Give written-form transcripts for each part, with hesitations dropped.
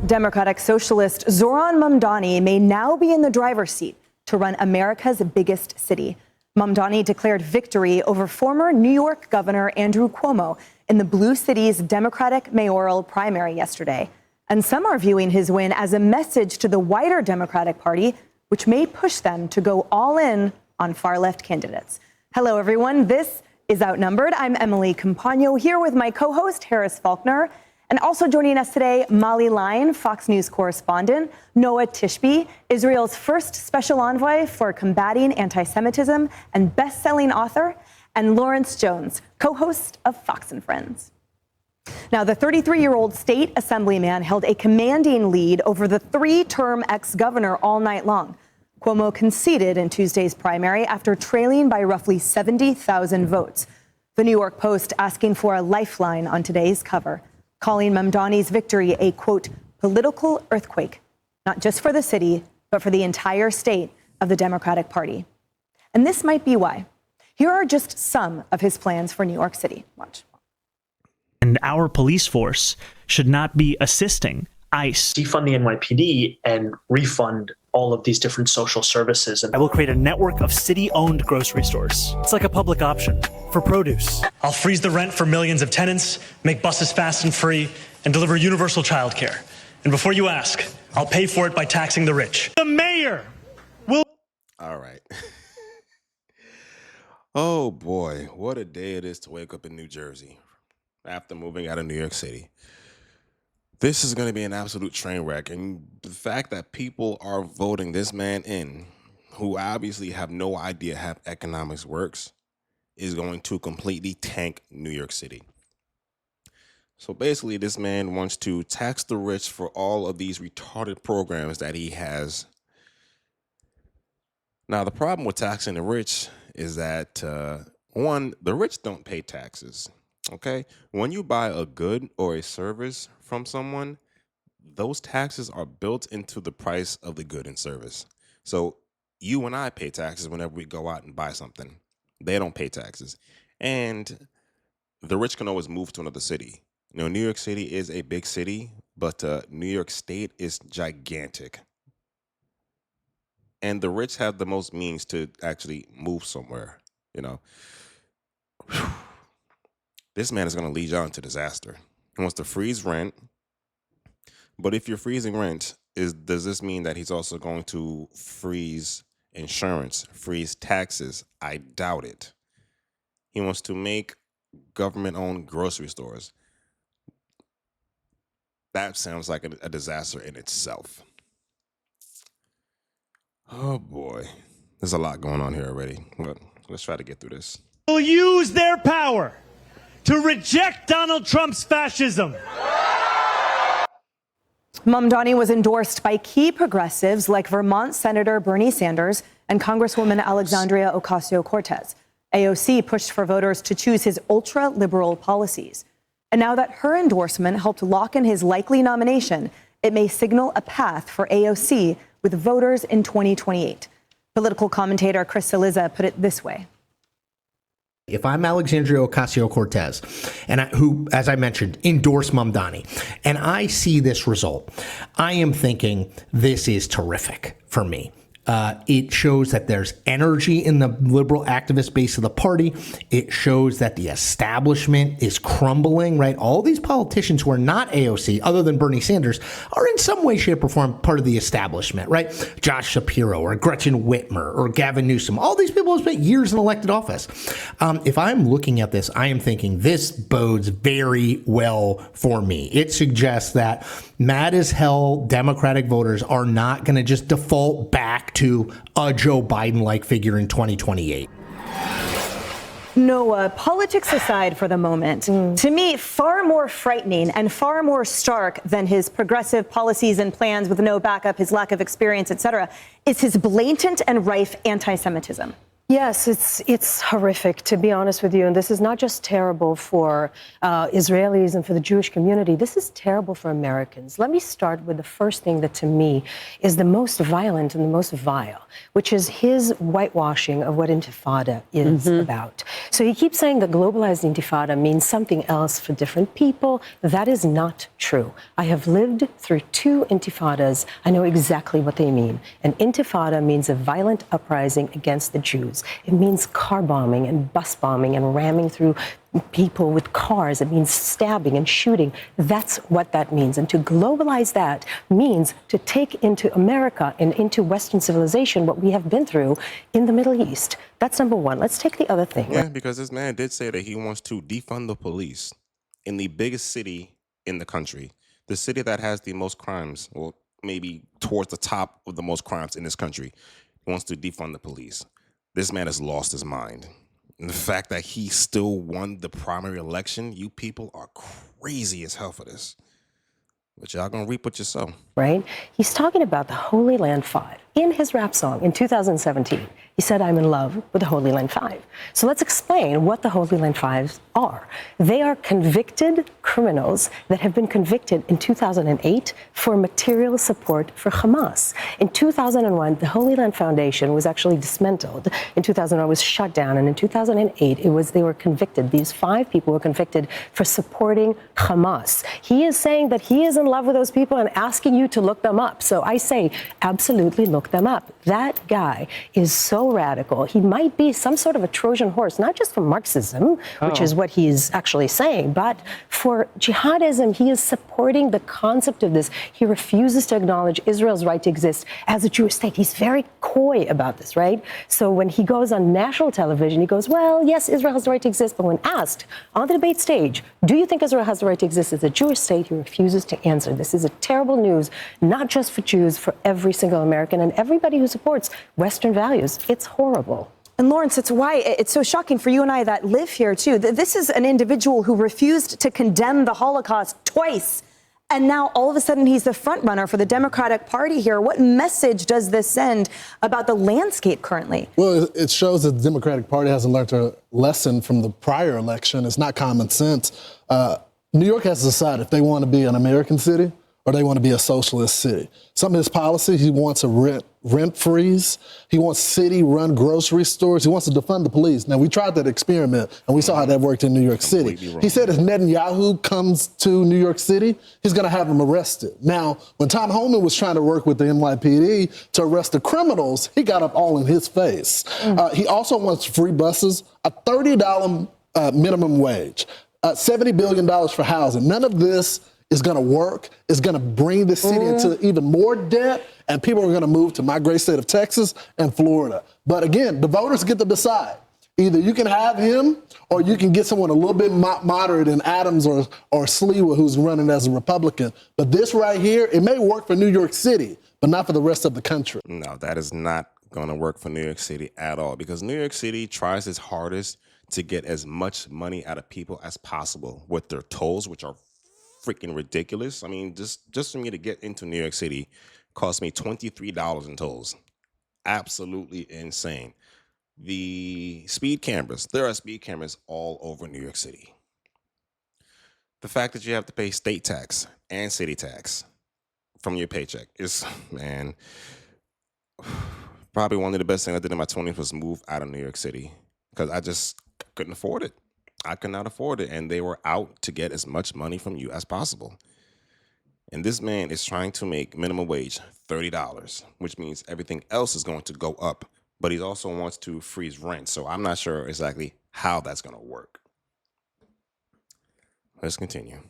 Democratic Socialist Zorhan Mamdani may now be in the driver's seat to run America's biggest city. Mamdani declared victory over former New York Governor Andrew Cuomo in the Blue City's Democratic mayoral primary yesterday. And some are viewing his win as a message to the wider Democratic Party, which may push them to go all in on far-left candidates. Hello, everyone. This is Outnumbered. I'm Emily Campagno here with my co-host, Harris Faulkner. And also joining us today, Molly Line, Fox News correspondent, Noah Tishby, Israel's first special envoy for combating anti-Semitism and best-selling author, and Lawrence Jones, co-host of Fox and Friends. Now, the 33-year-old state assemblyman held a commanding lead over the three-term ex-governor all night long. Cuomo conceded in Tuesday's primary after trailing by roughly 70,000 votes. The New York Post asking for a lifeline on today's cover, calling Mamdani's victory a, quote, political earthquake, not just for the city, but for the entire state of the Democratic Party. And this might be why. Here are just some of his plans for New York City. Watch. And our police force should not be assisting ICE. Defund the NYPD and refund all of these different social services. I will create a network of city-owned grocery stores. It's like a public option for produce. I'll freeze the rent for millions of tenants, make buses fast and free, and deliver universal childcare. And before you ask, I'll pay for it by taxing the rich. The mayor will... All right. Oh, boy. What a day it is to wake up in New Jersey after moving out of New York City. This is going to be an absolute train wreck. And the fact that people are voting this man in, who obviously have no idea how economics works, is going to completely tank New York City. So basically, this man wants to tax the rich for all of these retarded programs that he has. Now, the problem with taxing the rich is that, one, the rich don't pay taxes. Okay, when you buy a good or a service from someone, those taxes are built into the price of the good and service. So you and I pay taxes whenever we go out and buy something. They don't pay taxes. And the rich can always move to another city. You know, New York City is a big city, but New York State is gigantic. And the rich have the most means to actually move somewhere, you know. Whew. This man is going to lead you on to disaster. He wants to freeze rent. But if you're freezing rent, does this mean that he's also going to freeze insurance, freeze taxes? I doubt it. He wants to make government-owned grocery stores. That sounds like a disaster in itself. Oh, boy. There's a lot going on here already. But let's try to get through this. Will use their power to reject Donald Trump's fascism. Mamdani was endorsed by key progressives like Vermont Senator Bernie Sanders and Congresswoman Alexandria Ocasio-Cortez. AOC pushed for voters to choose his ultra-liberal policies. And now that her endorsement helped lock in his likely nomination, it may signal a path for AOC with voters in 2028. Political commentator Chris Cillizza put it this way. If I'm Alexandria Ocasio-Cortez, and who, as I mentioned, endorsed Mamdani, and I see this result, I am thinking this is terrific for me. It shows that there's energy in the liberal activist base of the party. It shows that the establishment is crumbling, right? All these politicians who are not AOC, other than Bernie Sanders, are in some way, shape, or form part of the establishment, right? Josh Shapiro or Gretchen Whitmer or Gavin Newsom. All these people have spent years in elected office. If I'm looking at this, I am thinking this bodes very well for me. It suggests that mad as hell Democratic voters are not going to just default back to a Joe Biden-like figure in 2028. Noah, politics aside for the moment, to me, far more frightening and far more stark than his progressive policies and plans with no backup, his lack of experience, et cetera, is his blatant and rife anti-Semitism. Yes, it's horrific, to be honest with you. And this is not just terrible for Israelis and for the Jewish community. This is terrible for Americans. Let me start with the first thing that, to me, is the most violent and the most vile, which is his whitewashing of what Intifada is about. So he keeps saying that globalized Intifada means something else for different people. That is not true. I have lived through 2 intifadas. I know exactly what they mean. An intifada means a violent uprising against the Jews. It means car bombing and bus bombing and ramming through people with cars. It means stabbing and shooting. That's what that means. And to globalize that means to take into America and into Western civilization what we have been through in the Middle East. That's number one. Let's take the other thing. Yeah, because this man did say that he wants to defund the police in the biggest city in the country, the city that has the most crimes, or maybe towards the top of the most crimes in this country. He wants to defund the police. This man has lost his mind. And the fact that he still won the primary election, you people are crazy as hell for this. But y'all gonna reap what you sow. Right? He's talking about the Holy Land Five. In his rap song in 2017, he said, I'm in love with the Holy Land Five. So let's explain what the Holy Land Fives are. They are convicted criminals that have been convicted in 2008 for material support for Hamas. In 2001, the Holy Land Foundation was actually dismantled. In 2001, it was shut down. And in 2008, they were convicted. These 5 people were convicted for supporting Hamas. He is saying that he is in love with those people and asking you to look them up. So I say, absolutely look them up. That guy is so radical. He might be some sort of a Trojan horse, not just for Marxism, which is what he is actually saying, but for jihadism. He is supporting the concept of this. He refuses to acknowledge Israel's right to exist as a Jewish state. He's very coy about this, right? So when he goes on national television, he goes, well, yes, Israel has the right to exist. But when asked on the debate stage, do you think Israel has the right to exist as a Jewish state? He refuses to answer. This is a terrible news, not just for Jews, for every single American and everybody who supports Western values. It's horrible. And Lawrence, it's why it's so shocking for you and I that live here, too. This is an individual who refused to condemn the Holocaust twice. And now all of a sudden he's the front runner for the Democratic Party here. What message does this send about the landscape currently? Well, it shows that the Democratic Party hasn't learned a lesson from the prior election. It's not common sense. New York has to decide if they want to be an American city or they want to be a socialist city. Some of his policies, he wants a rent freeze. He wants city-run grocery stores. He wants to defund the police. Now, we tried that experiment, and we saw how that worked in New York City. He said if Netanyahu comes to New York City, he's going to have him arrested. Now, when Tom Homan was trying to work with the NYPD to arrest the criminals, he got up all in his face. He also wants free buses, a $30 minimum wage, $70 billion for housing. None of this is going to work. It's going to bring the city into even more debt, and people are going to move to my great state of Texas and Florida. But again, the voters get to decide. Either you can have him, or you can get someone a little bit moderate in Adams or Sliwa, who's running as a Republican. But this right here, it may work for New York City, but not for the rest of the country. No, that is not going to work for New York City at all, because New York City tries its hardest to get as much money out of people as possible with their tolls, which are freaking ridiculous. I mean, just for me to get into New York City cost me $23 in tolls. Absolutely insane. The speed cameras, there are speed cameras all over New York City. The fact that you have to pay state tax and city tax from your paycheck is, man, probably one of the best things I did in my 20s was move out of New York City, because I just couldn't afford it. I could not afford it, and they were out to get as much money from you as possible. And this man is trying to make minimum wage $30, which means everything else is going to go up, but he also wants to freeze rent. So I'm not sure exactly how that's going to work. Let's continue.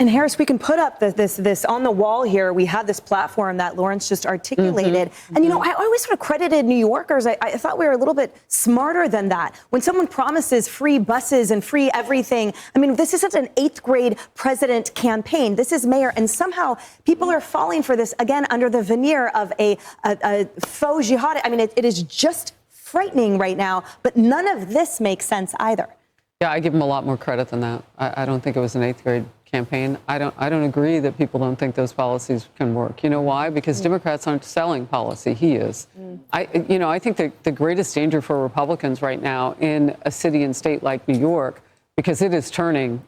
And Harris, we can put up this on the wall here. We have this platform that Lawrence just articulated. And, you know, I always sort of credited New Yorkers. I thought we were a little bit smarter than that. When someone promises free buses and free everything, I mean, this isn't an 8th grade president campaign. This is mayor. And somehow people are falling for this, again, under the veneer of a faux jihad. I mean, it is just frightening right now. But none of this makes sense either. Yeah, I give him a lot more credit than that. I don't think it was an 8th grade campaign. I don't agree that people don't think those policies can work. You know why? Because Democrats aren't selling policy. He is. I think the greatest danger for Republicans right now in a city and state like New York, because it's turning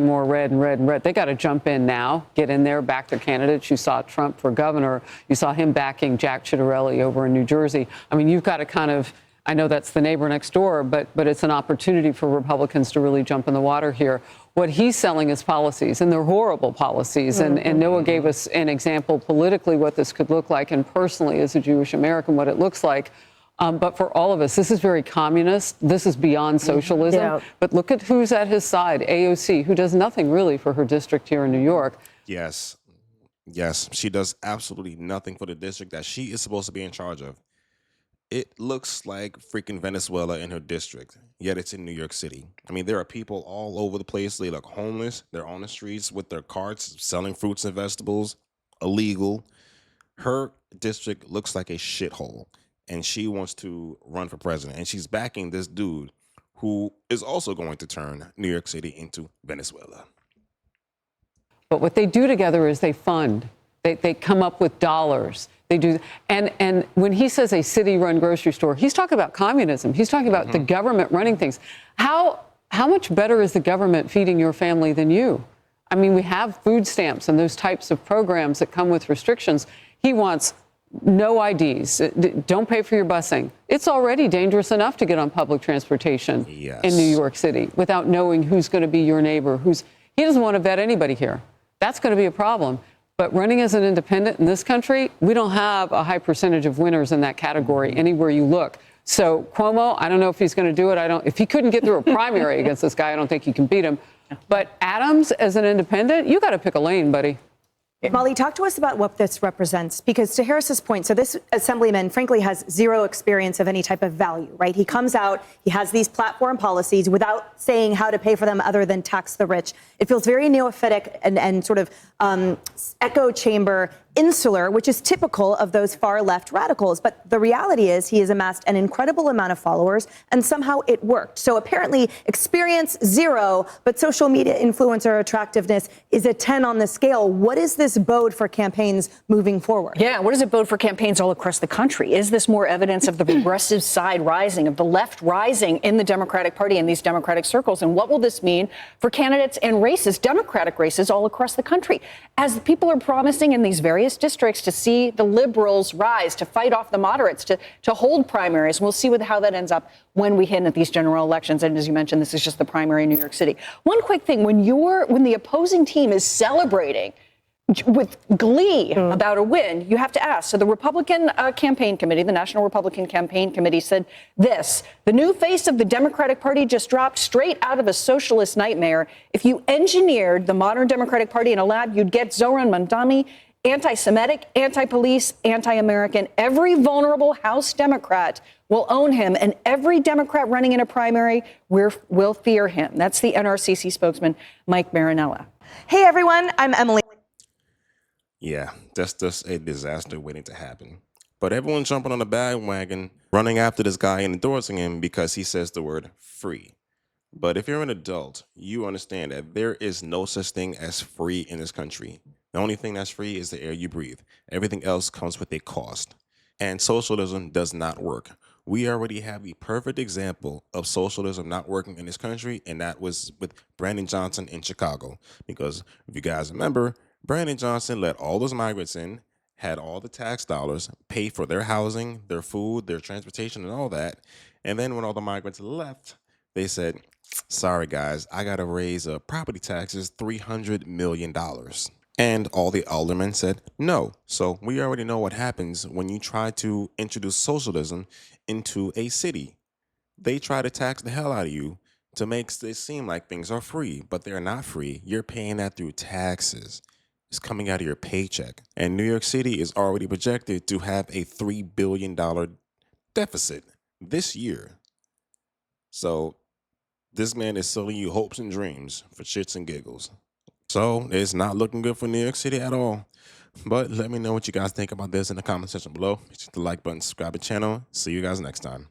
more red and red and red. They got to jump in now, get in there, back their candidates. You saw Trump for governor. You saw him backing Jack Ciattarelli over in New Jersey. I mean, you've got to kind of, I know that's the neighbor next door, but it's an opportunity for Republicans to really jump in the water here. What he's selling is policies, and they're horrible policies. And Noah gave us an example politically what this could look like, and personally as a Jewish American what it looks like. But for all of us, this is very communist. This is beyond socialism. Yeah. But look at who's at his side, AOC, who does nothing really for her district here in New York. Yes. Yes, she does absolutely nothing for the district that she is supposed to be in charge of. It looks like freaking Venezuela in her district, yet it's in New York City. I mean, there are people all over the place. They look homeless. They're on the streets with their carts selling fruits and vegetables, illegal. Her district looks like a shithole, and she wants to run for president. And she's backing this dude who is also going to turn New York City into Venezuela. But what they do together is they fund. They come up with dollars. They do. And when he says a city-run grocery store, he's talking about communism. He's talking about the government running things. How much better is the government feeding your family than you? I mean, we have food stamps and those types of programs that come with restrictions. He wants no IDs. Don't pay for your busing. It's already dangerous enough to get on public transportation in New York City without knowing who's going to be your neighbor. He doesn't want to vet anybody here. That's going to be a problem. But running as an independent in this country, we don't have a high percentage of winners in that category anywhere you look. So Cuomo, I don't know if he's going to do it. If he couldn't get through a primary against this guy, I don't think he can beat him. But Adams as an independent, you got to pick a lane, buddy. Molly, talk to us about what this represents, because to Harris's point, so this assemblyman, frankly, has zero experience of any type of value, right? He comes out, he has these platform policies without saying how to pay for them other than tax the rich. It feels very neophytic and sort of echo chamber insular, which is typical of those far left radicals. But the reality is he has amassed an incredible amount of followers, and somehow it worked. So apparently experience 0, but social media influencer attractiveness is a 10 on the scale. What does this bode for campaigns moving forward? Yeah, what does it bode for campaigns all across the country? Is this more evidence of the progressive side rising, of the left rising in the Democratic Party in these Democratic circles? And what will this mean for candidates and races, Democratic races all across the country? As people are promising in these various districts to see the liberals rise, to fight off the moderates, to hold primaries. And we'll see how that ends up when we hit at these general elections. And as you mentioned, this is just the primary in New York City. One quick thing, when the opposing team is celebrating with glee about a win, you have to ask. So the Republican campaign committee, the National Republican Campaign Committee, said this: the new face of the Democratic Party just dropped straight out of a socialist nightmare. If you engineered the modern Democratic Party in a lab, you'd get Zohran Mamdani, anti-Semitic, anti-police, anti-American. Every vulnerable House Democrat will own him, and every Democrat running in a primary will fear him. That's the NRCC spokesman, Mike Marinella. Hey, everyone, I'm Emily. Yeah, that's just a disaster waiting to happen. But everyone's jumping on the bandwagon, running after this guy and endorsing him because he says the word free. But if you're an adult, you understand that there is no such thing as free in this country. The only thing that's free is the air you breathe. Everything else comes with a cost. And socialism does not work. We already have the perfect example of socialism not working in this country, and that was with Brandon Johnson in Chicago. Because if you guys remember, Brandon Johnson let all those migrants in, had all the tax dollars, pay for their housing, their food, their transportation, and all that. And then when all the migrants left, they said, sorry, guys, I got to raise property taxes $300 million. And all the aldermen said no. So we already know what happens when you try to introduce socialism into a city. They try to tax the hell out of you to make it seem like things are free, but they're not free. You're paying that through taxes. It's coming out of your paycheck. And New York City is already projected to have a $3 billion deficit this year. So this man is selling you hopes and dreams for shits and giggles. So it's not looking good for New York City at all. But let me know what you guys think about this in the comment section below. Hit the like button, subscribe to the channel. See you guys next time.